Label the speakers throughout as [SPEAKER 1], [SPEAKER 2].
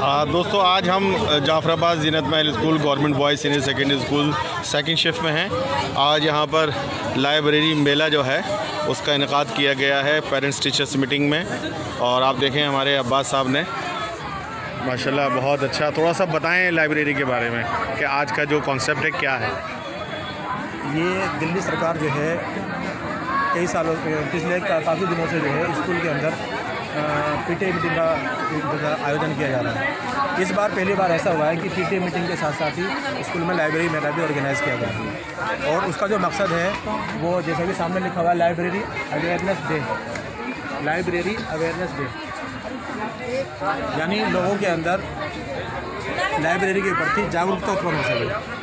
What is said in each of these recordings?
[SPEAKER 1] दोस्तों आज हम जाफराबाद ज़ीनत महल school government boys senior secondary school second shift में हैं। आज यहाँ पर लाइब्रेरी मेला जो है उसका इनेकाद किया गया है पेरेंट्स टीचर्स मीटिंग में। और आप देखें हमारे अब्बास साहब ने माशाल्लाह बहुत अच्छा, थोड़ा सा बताएं लाइब्रेरी के बारे में कि आज का जो कॉन्सेप्ट है क्या है।
[SPEAKER 2] ये दिल्ली सरकार जो है कई सालों पिछले काफ़ी दिनों से जो है स्कूल के अंदर पीटीए मीटिंग का आयोजन किया जा रहा है। इस बार पहली बार ऐसा हुआ है कि पीटीए मीटिंग के साथ साथ ही स्कूल में लाइब्रेरी मेला भी ऑर्गेनाइज़ किया गया है। और उसका जो मकसद है वो जैसा कि सामने लिखा हुआ है library awareness day. Library awareness day यानी लोगों के अंदर लाइब्रेरी के प्रति जागरूकता उत्पन्न हो सके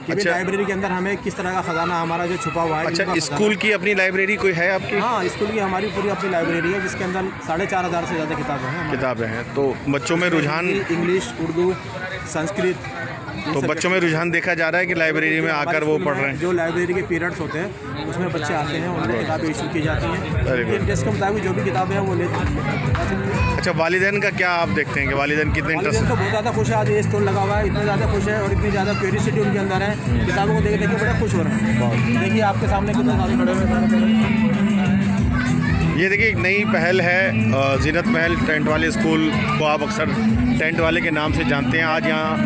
[SPEAKER 2] कि
[SPEAKER 1] अच्छा।
[SPEAKER 2] लाइब्रेरी के अंदर हमें किस तरह का ख़जाना हमारा जो छुपा हुआ है।
[SPEAKER 1] अच्छा, स्कूल की अपनी लाइब्रेरी कोई है आपकी?
[SPEAKER 2] हाँ, स्कूल की हमारी पूरी अपनी लाइब्रेरी है जिसके अंदर 4,500 से ज़्यादा किताबें हैं।
[SPEAKER 1] तो बच्चों में रुझान
[SPEAKER 2] इंग्लिश, उर्दू, संस्कृत,
[SPEAKER 1] तो बच्चों में रुझान देखा जा रहा है कि लाइब्रेरी में आकर वो पढ़ रहे हैं।
[SPEAKER 2] जो लाइब्रेरी के पीरियड्स होते हैं उसमें बच्चे आते हैं, उनको किताबें इशू की जाती हैं। इंटरेस्ट के मुताबिक जो भी किताबें हैं वो लेते हैं।
[SPEAKER 1] अच्छा, वालिदैन का क्या आप देखते हैं कि वालिदैन कितने इंटरेस्ट?
[SPEAKER 2] तो बहुत ज़्यादा खुश है। आज ये स्टॉल लगा हुआ है, इतने ज़्यादा खुश है और इतनी ज़्यादा क्यूरियोसिटी उनके अंदर है, किताबों को देख के बड़े खुश हो रहे हैं। देखिए आपके सामने कितने सारे खड़े हुए।
[SPEAKER 1] ये देखिए एक नई पहल है ज़ीनत महल टेंट वाले स्कूल को आप अक्सर टेंट वाले के नाम से जानते हैं। आज यहाँ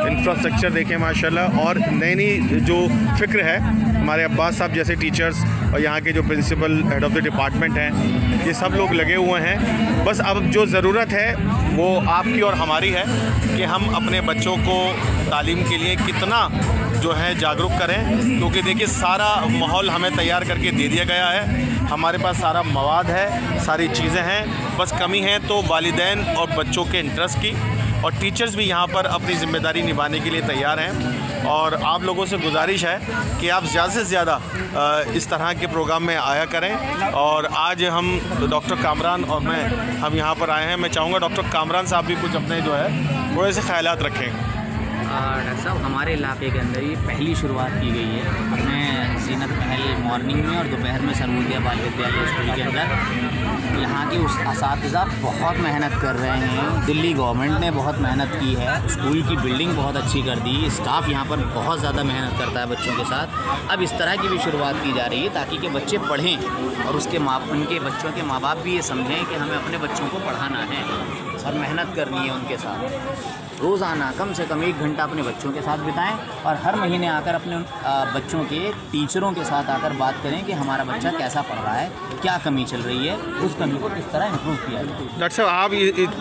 [SPEAKER 1] इंफ्रास्ट्रक्चर देखें माशाल्लाह, और नई नई जो फ़िक्र है हमारे अब्बास साहब जैसे टीचर्स और यहाँ के जो principal head of the department हैं, ये सब लोग लगे हुए हैं। बस अब जो ज़रूरत है वो आपकी और हमारी है कि हम अपने बच्चों को तालीम के लिए कितना जो है जागरूक करें, क्योंकि देखिए सारा माहौल हमें तैयार करके दे दिया गया है। हमारे पास सारा मवाद है, सारी चीज़ें हैं, बस कमी है तो वालिदैन और बच्चों के इंटरेस्ट की। और टीचर्स भी यहाँ पर अपनी ज़िम्मेदारी निभाने के लिए तैयार हैं। और आप लोगों से गुजारिश है कि आप ज़्यादा से ज़्यादा इस तरह के प्रोग्राम में आया करें। और आज हम डॉक्टर कामरान और हम यहाँ पर आए हैं। मैं चाहूँगा डॉक्टर कामरान साहब भी कुछ अपने जो है थोड़े से ख्यालात रखें।
[SPEAKER 3] डॉक्टर साहब, हमारे इलाके के अंदर ये पहली शुरुआत की गई है। हमें ज़ीनत महल मॉर्निंग में और दोपहर में सर्वोदय बाल विद्यालय स्कूल के अंदर यहाँ के उस असातिज़ा बहुत मेहनत कर रहे हैं। दिल्ली गवर्नमेंट ने बहुत मेहनत की है, स्कूल की बिल्डिंग बहुत अच्छी कर दी, स्टाफ यहाँ पर बहुत ज़्यादा मेहनत करता है बच्चों के साथ। अब इस तरह की भी शुरुआत की जा रही है ताकि के बच्चे पढ़ें और उनके बच्चों के माँ बाप भी ये समझें कि हमें अपने बच्चों को पढ़ाना है और मेहनत करनी है उनके साथ। रोज़ाना कम से कम 1 घंटा अपने बच्चों के साथ बिताएं और हर महीने आकर अपने बच्चों के टीचरों के साथ आकर बात करें कि हमारा बच्चा कैसा पढ़ रहा है, क्या कमी चल रही है, उस कमी को किस तरह इम्प्रूव किया जाए।
[SPEAKER 1] डॉक्टर साहब, आप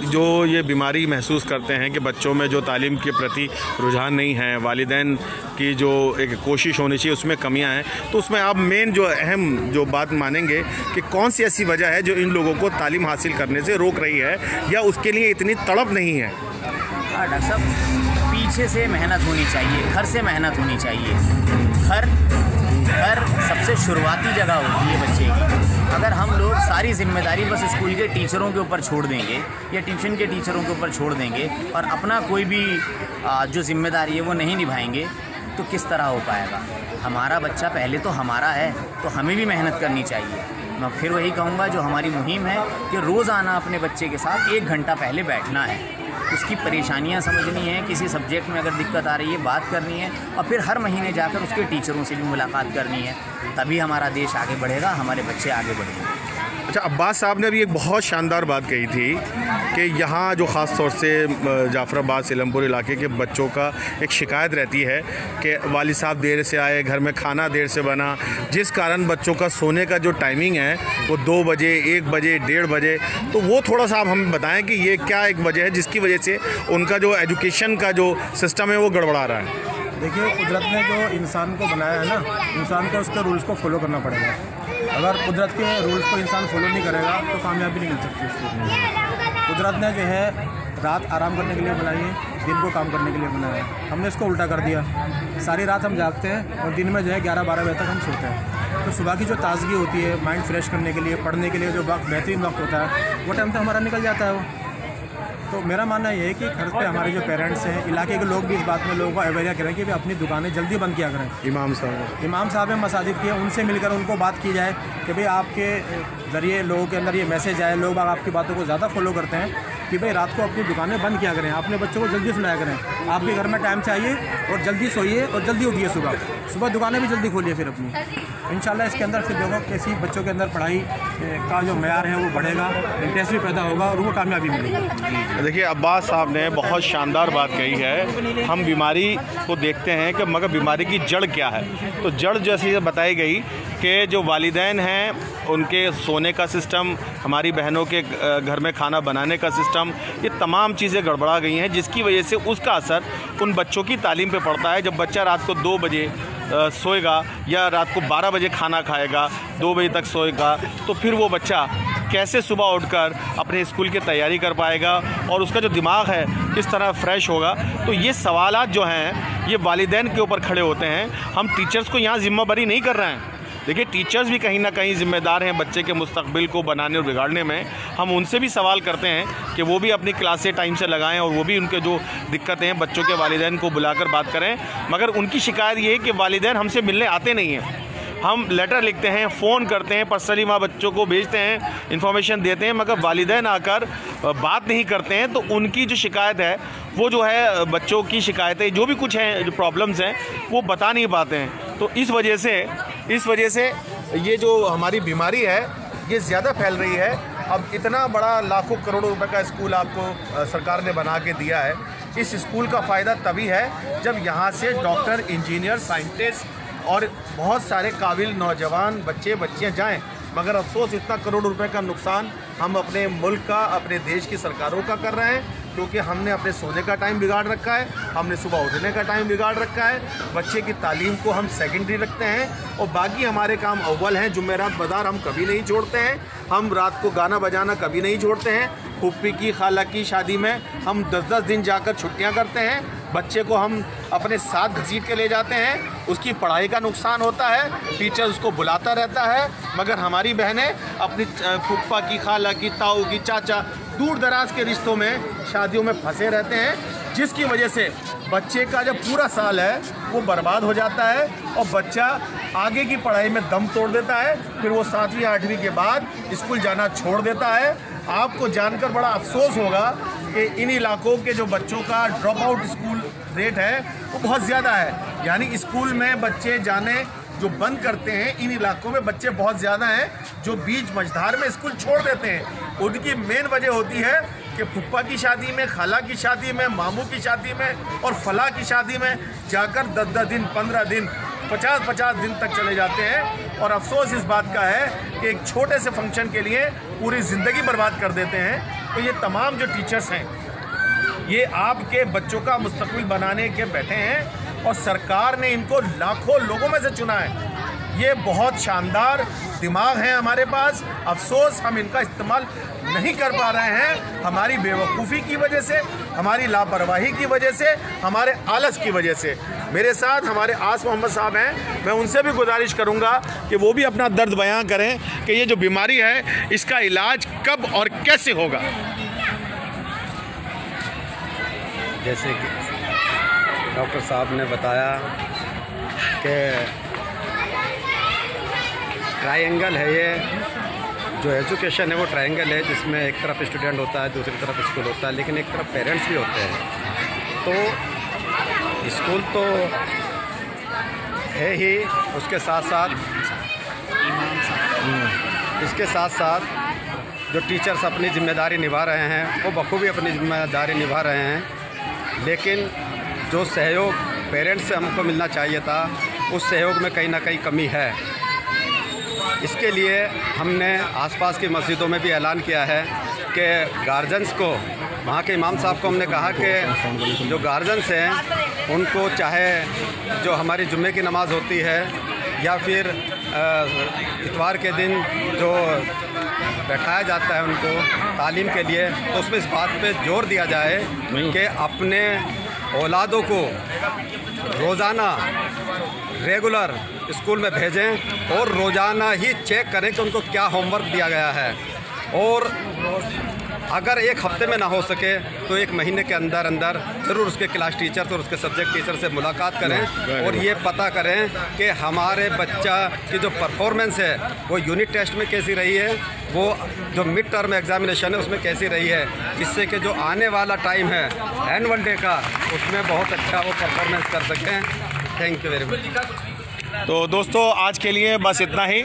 [SPEAKER 1] जो ये बीमारी महसूस करते हैं कि बच्चों में जो तालीम के प्रति रुझान नहीं है, वालिदैन की जो एक कोशिश होनी चाहिए उसमें कमियां हैं, तो उसमें आप मेन जो अहम जो बात मानेंगे कि कौन सी ऐसी वजह है जो इन लोगों को तालीम हासिल करने से रोक रही है या उसके लिए इतनी तड़प नहीं है?
[SPEAKER 3] डॉक्टर साहब, पीछे से मेहनत होनी चाहिए, घर से मेहनत होनी चाहिए। घर सबसे शुरुआती जगह होती है बच्चे की। अगर हम लोग सारी जिम्मेदारी बस स्कूल के टीचरों के ऊपर छोड़ देंगे या ट्यूशन के टीचरों के ऊपर छोड़ देंगे और अपना कोई भी जो जिम्मेदारी है वो नहीं निभाएंगे तो किस तरह हो पाएगा। हमारा बच्चा पहले तो हमारा है, तो हमें भी मेहनत करनी चाहिए। मैं फिर वही कहूँगा, जो हमारी मुहिम है कि रोज़ाना अपने बच्चे के साथ 1 घंटा पहले बैठना है, उसकी परेशानियां समझनी है, किसी सब्जेक्ट में अगर दिक्कत आ रही है बात करनी है और फिर हर महीने जाकर उसके टीचरों से भी मुलाकात करनी है। तभी हमारा देश आगे बढ़ेगा, हमारे बच्चे आगे बढ़ेंगे।
[SPEAKER 1] अच्छा, अब्बास साहब ने भी एक बहुत शानदार बात कही थी कि यहाँ जो ख़ास तौर से जाफराबाद सीलमपुर इलाके के बच्चों का एक शिकायत रहती है कि वालिद साहब देर से आए, घर में खाना देर से बना, जिस कारण बच्चों का सोने का जो टाइमिंग है वो 2 बजे, 1 बजे, 1:30 बजे। तो वो थोड़ा सा आप हमें बताएं कि ये क्या एक वजह है जिसकी वजह से उनका जो एजुकेशन का जो सिस्टम है वो गड़बड़ा रहा है?
[SPEAKER 2] देखिए, कुदरत ने जो इंसान को बनाया है ना, इंसान को उसके रूल्स को फॉलो करना पड़ेगा। अगर कुदरत के रूल्स को इंसान फॉलो नहीं करेगा तो कामयाबी नहीं मिल सकती उसको। कुदरत ने जो है रात आराम करने के लिए बनाई है, दिन को काम करने के लिए बनाया है। हमने इसको उल्टा कर दिया। सारी रात हम जागते हैं और दिन में जो है 11-12 बजे तक हम सोते हैं। तो सुबह की जो ताज़गी होती है माइंड फ्रेश करने के लिए, पढ़ने के लिए जो वक्त बेहतरीन वक्त होता है वो टाइम तो हमारा निकल जाता है वो। तो मेरा मानना ये है कि घर पे हमारे जो पेरेंट्स हैं, इलाके के लोग भी इस बात में लोगों को अवेयर करें कि वे अपनी दुकानें जल्दी बंद किया करें। इमाम साहब हैं मसाजिद के, उनसे मिलकर उनको बात की जाए कि भाई आपके ज़रिए लोगों के अंदर ये मैसेज आए, लोग आपकी बातों को ज़्यादा फॉलो करते हैं कि भाई रात को अपनी दुकानें बंद किया करें, अपने बच्चों को जल्दी सुलाया करें, आपके घर में टाइम से आइए और जल्दी सोइए और जल्दी उठिए, सुबह दुकानें भी जल्दी खोलिए फिर अपनी। इंशाल्लाह इसके अंदर फिर देखो कैसी बच्चों के अंदर पढ़ाई का जो मयार है वो बढ़ेगा, इंटरेस्ट भी पैदा होगा और वो कामयाबी मिलेगी।
[SPEAKER 1] देखिए अब्बास साहब ने बहुत शानदार बात कही है। हम बीमारी को देखते हैं कि मगर बीमारी की जड़ क्या है, तो जड़ जैसी बताई गई कि जो वालिदैन हैं उनके सोने का सिस्टम, हमारी बहनों के घर में खाना बनाने का सिस्टम, ये तमाम चीज़ें गड़बड़ा गई हैं, जिसकी वजह से उसका असर उन बच्चों की तालीम पे पड़ता है। जब बच्चा रात को 2 बजे सोएगा या रात को 12 बजे खाना खाएगा, 2 बजे तक सोएगा, तो फिर वो बच्चा कैसे सुबह उठकर अपने स्कूल की तैयारी कर पाएगा और उसका जो दिमाग है किस तरह फ्रेश होगा। तो ये सवालात जो हैं ये वालिदैन के ऊपर खड़े होते हैं। हम टीचर्स को यहाँ ज़िम्मेदारी नहीं कर रहे हैं। देखिए टीचर्स भी कहीं ना कहीं ज़िम्मेदार हैं बच्चे के मुस्तकबिल को बनाने और बिगाड़ने में। हम उनसे भी सवाल करते हैं कि वो भी अपनी क्लासें टाइम से लगाएं और वो भी उनके जो दिक्कतें हैं बच्चों के वालिदैन को बुलाकर बात करें। मगर उनकी शिकायत ये है कि वालिदैन हमसे मिलने आते नहीं हैं। हम लेटर लिखते हैं, फ़ोन करते हैं, पर्सनली वहाँ बच्चों को भेजते हैं, इन्फॉर्मेशन देते हैं, मगर वालिदैन आकर बात नहीं करते हैं। तो उनकी जो शिकायत है वो जो है बच्चों की शिकायतें जो भी कुछ हैं, जो प्रॉब्लम्स हैं, वो बता नहीं पाते हैं। तो इस वजह से ये जो हमारी बीमारी है ये ज़्यादा फैल रही है। अब इतना बड़ा लाखों करोड़ों रुपए का स्कूल आपको सरकार ने बना के दिया है। इस स्कूल का फ़ायदा तभी है जब यहाँ से डॉक्टर, इंजीनियर, साइंटिस्ट और बहुत सारे काबिल नौजवान बच्चे बच्चियाँ जाएं। मगर अफसोस इतना करोड़ रुपए का नुकसान हम अपने मुल्क का, अपने देश की सरकारों का कर रहे हैं, क्योंकि हमने अपने सोने का टाइम बिगाड़ रखा है, हमने सुबह उठने का टाइम बिगाड़ रखा है, बच्चे की तालीम को हम सेकेंडरी रखते हैं और बाकी हमारे काम अव्वल हैं। जुमेरात बाज़ार हम कभी नहीं छोड़ते हैं, हम रात को गाना बजाना कभी नहीं छोड़ते हैं। फूफी की, खाला की शादी में हम 10-10 दिन जाकर छुट्टियां करते हैं। बच्चे को हम अपने साथ घसीट के ले जाते हैं, उसकी पढ़ाई का नुकसान होता है, टीचर उसको बुलाता रहता है, मगर हमारी बहनें अपनी फूफा की, खाला की, ताऊ की, चाचा, दूर दराज के रिश्तों में, शादियों में फंसे रहते हैं, जिसकी वजह से बच्चे का जो पूरा साल है वो बर्बाद हो जाता है और बच्चा आगे की पढ़ाई में दम तोड़ देता है। फिर वो 7वीं 8वीं के बाद स्कूल जाना छोड़ देता है। आपको जानकर बड़ा अफसोस होगा कि इन इलाकों के जो बच्चों का ड्रॉप आउट स्कूल रेट है वो बहुत ज़्यादा है। यानी स्कूल में बच्चे जाने जो बंद करते हैं, इन इलाकों में बच्चे बहुत ज़्यादा हैं जो बीच मझधार में स्कूल छोड़ देते हैं। उनकी मेन वजह होती है कि फुप्पा की शादी में, खाला की शादी में, मामू की शादी में और फला की शादी में जाकर 10-10 दिन, 15 दिन, 50-50 दिन तक चले जाते हैं। और अफसोस इस बात का है कि एक छोटे से फंक्शन के लिए पूरी ज़िंदगी बर्बाद कर देते हैं। तो ये तमाम जो टीचर्स हैं ये आपके बच्चों का मुस्तकबिल बनाने के बैठे हैं और सरकार ने इनको लाखों लोगों में से चुना है। ये बहुत शानदार दिमाग है हमारे पास, अफसोस हम इनका इस्तेमाल नहीं कर पा रहे हैं, हमारी बेवकूफ़ी की वजह से, हमारी लापरवाही की वजह से, हमारे आलस की वजह से। मेरे साथ हमारे आस मोहम्मद साहब हैं, मैं उनसे भी गुजारिश करूंगा कि वो भी अपना दर्द बयां करें कि ये जो बीमारी है इसका इलाज कब और कैसे होगा।
[SPEAKER 4] जैसे कि डॉक्टर साहब ने बताया कि ट्रायंगल है, ये जो एजुकेशन है वो ट्रायंगल है, जिसमें एक तरफ स्टूडेंट होता है, दूसरी तरफ स्कूल होता है, लेकिन एक तरफ पेरेंट्स भी होते हैं। तो स्कूल तो है ही, उसके साथ साथ जो टीचर्स अपनी ज़िम्मेदारी निभा रहे हैं वो बखूबी अपनी ज़िम्मेदारी निभा रहे हैं, लेकिन जो सहयोग पेरेंट्स से हमको मिलना चाहिए था उस सहयोग में कहीं ना कहीं कमी है। इसके लिए हमने आसपास की मस्जिदों में भी ऐलान किया है कि गार्जियंस को, वहाँ के इमाम साहब को हमने कहा कि जो गार्जियंस हैं उनको चाहे जो हमारी जुम्मे की नमाज़ होती है या फिर इतवार के दिन जो बैठाया जाता है उनको तालीम के लिए, तो उसमें इस बात पे जोर दिया जाए कि अपने औलादों को रोज़ाना रेगुलर स्कूल में भेजें और रोज़ाना ही चेक करें कि उनको क्या होमवर्क दिया गया है। और अगर एक हफ्ते में ना हो सके तो 1 महीने के अंदर अंदर ज़रूर उसके क्लास टीचर और उसके सब्जेक्ट टीचर से मुलाकात करें और ये पता करें कि हमारे बच्चा की जो परफॉर्मेंस है वो यूनिट टेस्ट में कैसी रही है, वो जो मिड टर्म एग्जामिनेशन है उसमें कैसी रही है, जिससे कि जो आने वाला टाइम है एनुअल डे का उसमें बहुत अच्छा वो परफॉर्मेंस कर सकें। Thank you very much.
[SPEAKER 1] तो दोस्तों आज के लिए बस इतना ही,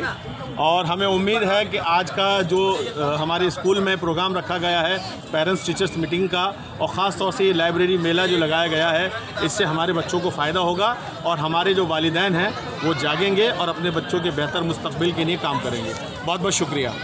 [SPEAKER 1] और हमें उम्मीद है कि आज का जो हमारे स्कूल में प्रोग्राम रखा गया है पेरेंट्स टीचर्स मीटिंग का, और ख़ास तौर से ये लाइब्रेरी मेला जो लगाया गया है, इससे हमारे बच्चों को फ़ायदा होगा और हमारे जो वालिदैन हैं वो जागेंगे और अपने बच्चों के बेहतर मुस्तकबिल के लिए काम करेंगे। बहुत बहुत शुक्रिया।